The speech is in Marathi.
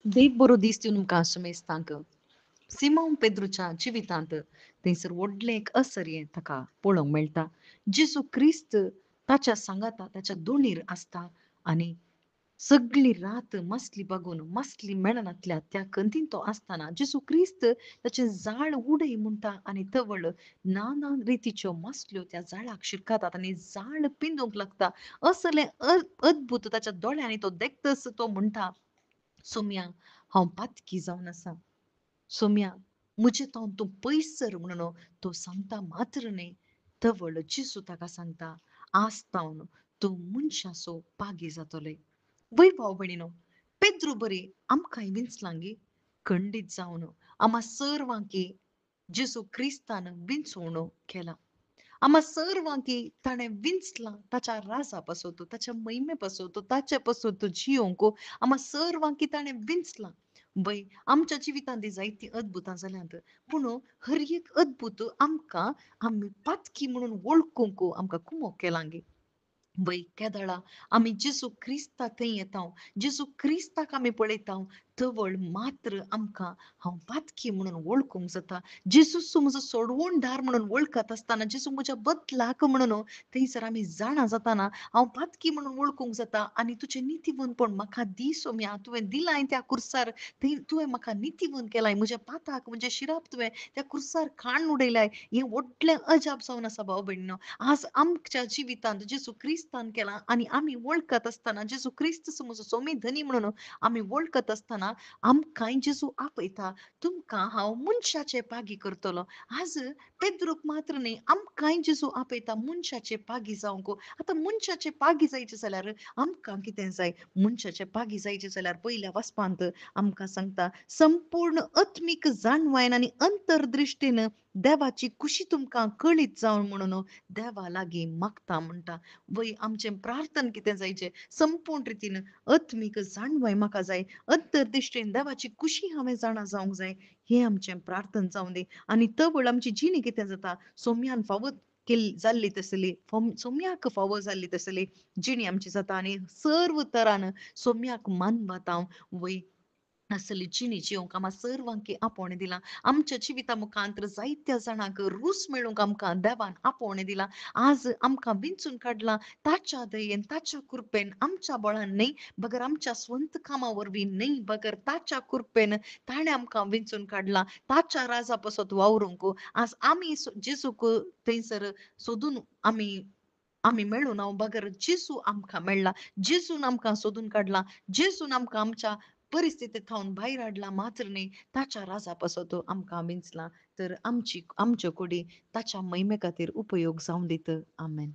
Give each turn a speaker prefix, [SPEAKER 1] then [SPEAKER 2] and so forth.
[SPEAKER 1] देव बरो दीस दिवन तुमकां आशिमेस्तांक. सिमोन पेद्रूच्या जिवितांत थंयसर व्हडलें एक असर्यें ताका पळोवंक मेळटा. जेजू क्रिस्त ताच्या सांगाता, ताच्या दोळीर आसता आनी सगळी रात मसली बगून, मसली मेळनातल्या त्या कंतीन तो आसतना जेजू क्रिस्त ताचें जाळ उडय म्हणटा आनी तवळ नाना रितीच्यो मसल्यो त्या जाळाक शिरकातात आनी जाळ पिंजूंक लागता. असलें अद्भुत ताच्या दोळ्यांनी तो देखतस तो म्हणटा, "सोम्या, हांव पातकी जावन आसां. सोम्या, म्हजे तोंड तूं पयस सर म्हणून तो सांगता मात्र न्ही, तवळ जेजू ताका सांगता, आस्तावन तूं मनशाचो पागी जातोलें." वै भाव भयणीनो, पेद्रू बरी आमकांय विंचलांगी खंडीत जावन आम्हा सर्वांकी जेजू क्रिस्तान विंचवणो केला. आम्हा सर्वांकी ताणें विंचला ताच्या राजा पासोत, ताच्या महिमे पासोत, ताचे पासोत जियोंक आम्हा सर्वांकी ताणें विंचला. वय आमच्या जिवितांत जायतीं अद्भुतां जाल्यांत, पूण हर एक अद्भुत आमकां आमी पातकी म्हणून वळखूंक आमकां कुमो केलांगी. वय केदाळा आमी जेजू क्रिस्ता थंय येता, जेजू क्रिस्ताक आमी पळयता, तवळ मात्र आमकां हांव पातकी म्हणून वळखूंक जाता. जेजूच म्हजो सोडवणदार म्हणून वळखत आसतना, जेजू म्हज्या बदलाक म्हणून थंयसर आमी जाणा जाताना हांव पातकी म्हणून वळखूंक जाता आनी तुजें नितीवंतपण म्हाका दी सोम्या. तुवें दिलाय त्या कुर्सार, थंय तुवें म्हाका नितीवंत केलाय. म्हज्या पाताक, म्हज्या शिराक तुवें त्या कुर्सार खाण उडयलाय. हें व्हडलें अजाप जावन आसा भाव भयणीनो. आज आमच्या जिवितांत जेजू क्रिस्तान केला आनी आमी वळखत आसतना जेजू क्रिस्त म्हजो सोमी धनी म्हणून आमी वळखत आसतना आमकांय जेजू आपयता, तुमकां हांव मनशाचे पागी करतलो. आज पेद्रूक मात्र न्ही, आमकांय जेजू आपयता मनशाचे पागी जावंक. आतां मनशाचे पागी जायचे जाल्यार आमकां कितें जाय? मनशाचे पागी जायचे जाल्यार पयल्या वाचपांत आमकां सांगता, संपूर्ण आत्मीक जाणवायेन आनी अंतरदृश्टीन देवाची कुशी तुमकां कळीत जावं म्हणून देवा लागीं मागता म्हणटा. वय आमचें प्रार्थन कितें जायचें? संपूर्ण रितीन आत्मीक जाणवाय म्हाका जाय. अंतरदृश्टीन देवाची कुशी हांवें जाणा जावंक जाय. हें आमचें प्रार्थन जावं दी. आनी तवळ आमची जिणी कितें जाता? सोम्यान फावो जाल्ली तसली, सोम्याक फावो जाल्ली तसली जिणी आमची जाता आनी सर्व तरान सोम्याक मानवत हांव वय असली जिणी जियोंक आम्हा सर्वांकी आपोवणें दिलां. आमच्या जिविता मुखांतर जायत्या जाणांक रूस मेळोवंक आमकां देवान आपोवणें दिलां. आज आमकां विंचून काडलां ताच्या दयेन, ताच्या कृपेन, आमच्या बळान न्हय, बगर आमच्या स्वंत कामां वरवीं न्हय, बगर ताच्या कृपेन ताणें आमकां विंचून काडलां. ताच्या राजा पासत वावरूंक आज आमी जेजूक थंयसर सोदून आमी आमी मेळूं ना, बगर जेजू आमकां मेळ्ळा. जेजून आमकां सोदून काडलां. जेजून आमकां आमच्या परिस्थितींत हाडून भायर हाडलां मात्र न्ही, ताच्या राजा पासत आमकां विंचलां. तर आमच्यो कुडी ताच्या महिमे खातीर उपयोग जावं दीत. आमेन.